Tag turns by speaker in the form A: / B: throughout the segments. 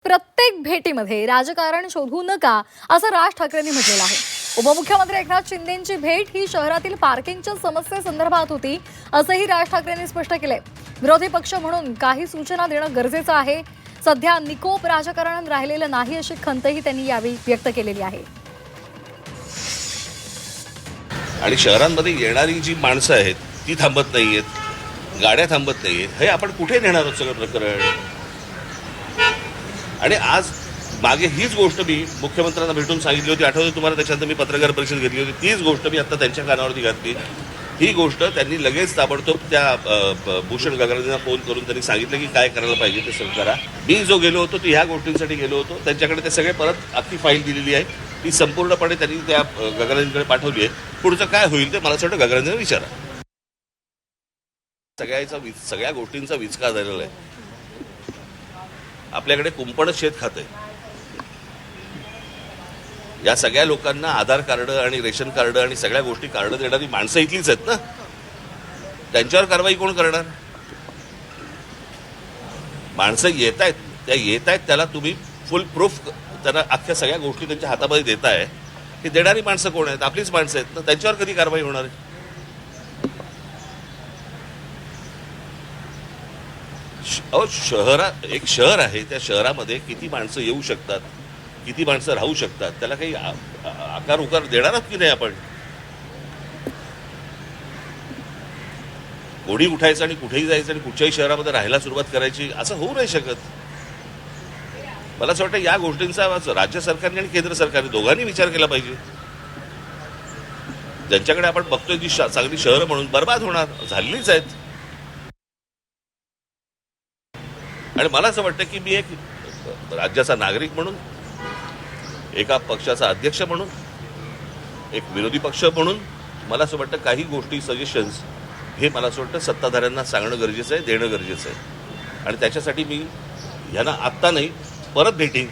A: प्रत्येक भेटीमध्ये राजकारण शोधू नका असं राज ठाकरेंनी म्हटलेलं आहे। उपमुख्यमंत्री एकनाथ शिंदेंची भेट ही शहरातील पार्किंगच्या समस्येसंदर्भात होती असंही राज ठाकरेंनी स्पष्ट केलंय। विरोधी पक्ष म्हणून काही सूचना देणं गरजेचं आहे। सध्या निकोप राजकारण राहिलेलं नाही अशी खंतही त्यांनी यावेळी व्यक्त केलेली आहे।
B: आणि शहरांमध्ये येणारी जी माणसं आहेत ती थांबत नाहीयेत, गाड्या थांबत नाहीयेत, हे आपण कुठे नेणार आहोत सगळं प्रकरण? आणि आज मागे हीच गोष्ट मी मुख्यमंत्र्यांना भेटून सांगितली होती, आठवते तुम्हाला? त्याच्यानंतर मी पत्रकार परिषद घेतली होती, तीच गोष्ट मी आता त्यांच्या कानावरती घातली। ही गोष्ट त्यांनी लगेच ताबडतोब त्या भूषण गगरांना फोन करून त्यांनी सांगितलं की काय करायला पाहिजे ते सगळं करा। मी जो गेलो होतो ती ह्या गोष्टींसाठी गेलो होतो, त्यांच्याकडे ते सगळे परत अख्खी फाईल दिलेली आहे, ती संपूर्णपणे त्यांनी त्या गगरांकडे पाठवली आहे। पुढचं काय होईल ते मला असं वाटतं गगरांना विचारा। सगळ्या गोष्टींचा विचका झालेला आहे। आपल्याकडे कुंपण शेत खाते, या सगळ्या लोकांना आधार कार्ड आणि रेशन कार्ड आणि सगळ्या गोष्टी कार्ड देणारी माणसं इथलीच आहेत ना, त्यांच्यावर कारवाई कोण करणार? माणसं येत आहेत त्याला तुम्ही फुल प्रूफ त्यांना अख्ख्या सगळ्या गोष्टी त्यांच्या हातामध्ये देताय, ही देणारी माणसं कोण आहेत? आपलीच माणसं आहेत ना, त्यांच्यावर कधी कारवाई होणार आहे? एक शहर आहे, त्या शहरामध्ये किती माणसं येऊ शकतात, किती माणसं राहू शकतात, त्याला काही आकार उकार देणार आहात की नाही आपण? कोणी उठायचं आणि कुठेही जायचं आणि कुठच्याही शहरामध्ये राहायला सुरुवात करायची, असं होऊ नाही शकत। मला असं वाटतं या गोष्टींचा राज्य सरकारने आणि केंद्र सरकारने दोघांनी विचार केला पाहिजे। ज्यांच्याकडे आपण बघतोय जी चांगली शहरं म्हणून बर्बाद होणार झालेलीच आहेत। आणि मला असं वाटतं की मी एक राज्याचा नागरिक म्हणून, एका पक्षाचा अध्यक्ष म्हणून, एक विरोधी पक्ष म्हणून मला असं वाटतं काही गोष्टी सजेशन्स हे मला असं वाटतं सत्ताधाऱ्यांना सांगणं गरजेचं आहे, देणं गरजेचं आहे। आणि त्याच्यासाठी मी यांना आत्ता नाही परत भेटीन,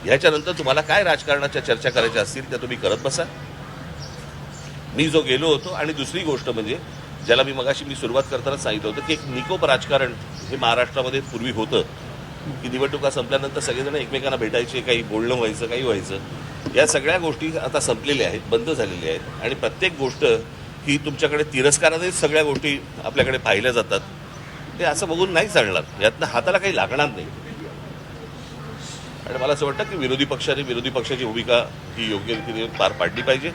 B: ह्याच्यानंतर तुम्हाला काय राजकारणाच्या चर्चा करायच्या असतील त्या तुम्ही करत बसा। मी जो गेलो होतो, आणि दुसरी गोष्ट म्हणजे ज्याला मी सुरुवात करताना सांगितलं होतं की एक निकोप राजकारण हे महाराष्ट्रामध्ये पूर्वी होतं की निवडणुका संपल्यानंतर सगळेजण एकमेकांना भेटायचे, काही बोलणं व्हायचं, काही व्हायचं। या सगळ्या गोष्टी आता संपलेल्या आहेत, बंद झालेल्या आहेत। आणि प्रत्येक गोष्ट ही तुमच्याकडे तिरस्कारानेच सगळ्या गोष्टी आपल्याकडे पाहिल्या जातात, ते असं बघून नाही चालणार, यातनं हाताला काही लागणार नाही। आणि मला असं वाटतं की विरोधी पक्षाची भूमिका ही योग्य रीतीने पार पाडली पाहिजे।